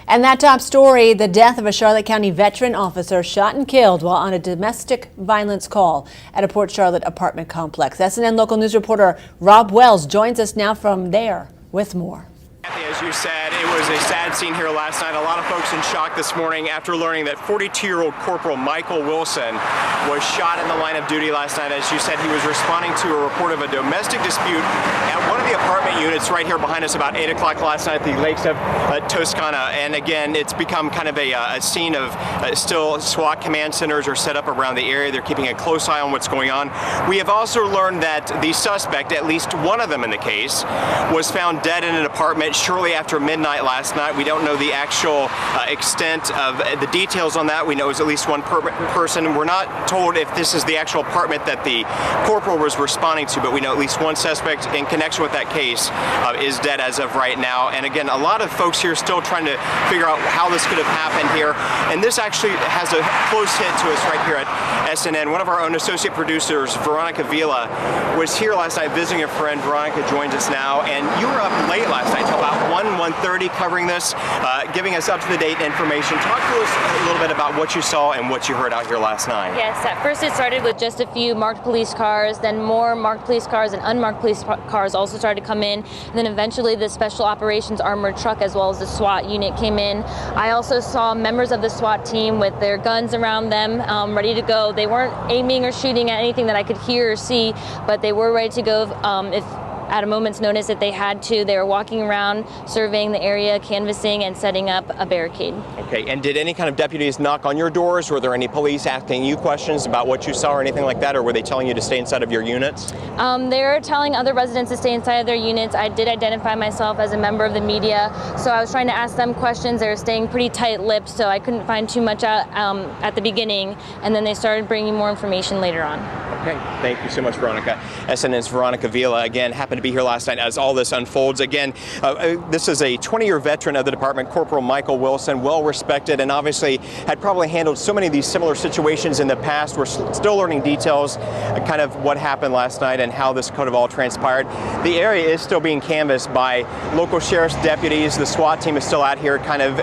And that top story, the death of a Charlotte County veteran officer shot and killed while on a domestic violence call at a Port Charlotte apartment complex. SNN local news reporter Rob Wells joins us now from there with more. As you said, it was a sad scene here last night. A lot of folks in shock this morning after learning that 42-year-old Corporal Michael Wilson was shot in the line of duty last night. As you said, he was responding to a report of a domestic dispute at one of the apartment units right here behind us about 8 o'clock last night at the Lakes of Toscana. And again, it's become kind of a scene of still SWAT command centers are set up around the area. They're keeping a close eye on what's going on. We have also learned that the suspect, at least one of them in the case, was found dead in an apartment shortly after midnight last night. We don't know the actual extent of the details on that. We know it was at least one person. We're not told if this is the actual apartment that the corporal was responding to, but we know at least one suspect in connection with that case is dead as of right now. And again, a lot of folks here still trying to figure out how this could have happened here. And this actually has a close hit to us right here at SNN. One of our own associate producers, Veronica Vila, was here last night visiting a friend. Veronica joins us now, and you were up late last night till about 1:30 covering this, giving us up-to-the-date information. Talk to us a little bit about what you saw and what you heard out here last night. Yes, at first it started with just a few marked police cars, then more marked police cars and unmarked police cars also started to come in, and then eventually the special operations armored truck as well as the SWAT unit came in. I also saw members of the SWAT team with their guns around them, ready to go. They weren't aiming or shooting at anything that I could hear or see, but they were ready to go if at a moment's notice that they had to. They were walking around, surveying the area, canvassing, and setting up a barricade. Okay, and did any kind of deputies knock on your doors? Were there any police asking you questions about what you saw or anything like that, or were they telling you to stay inside of your units? They were telling other residents to stay inside of their units. I did identify myself as a member of the media, so I was trying to ask them questions. They were staying pretty tight-lipped, so I couldn't find too much out at the beginning, and then they started bringing more information later on. Okay, thank you so much, Veronica. SNN's Veronica Vila, again, happened to be here last night as all this unfolds. Again, this is a 20-year veteran of the department, Corporal Michael Wilson, well-respected and obviously had probably handled so many of these similar situations in the past. We're still learning details, kind of what happened last night and how this could have all transpired. The area is still being canvassed by local sheriff's deputies. The SWAT team is still out here kind of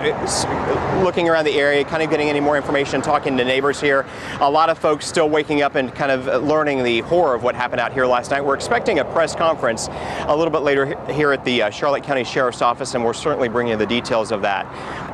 looking around the area, kind of getting any more information, talking to neighbors here. A lot of folks still waking up and kind of learning the horror of what happened out here last night. We're expecting a press conference a little bit later here at the Charlotte County Sheriff's Office, and we're certainly bringing you the details of that.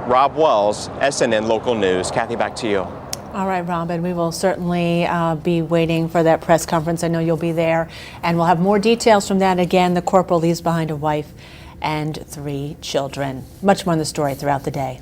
Rob Wells, SNN Local News. Kathy, back to you. All right, Rob, and we will certainly be waiting for that press conference. I know you'll be there, and we'll have more details from that. Again, the corporal leaves behind a wife and 3 children. Much more in the story throughout the day.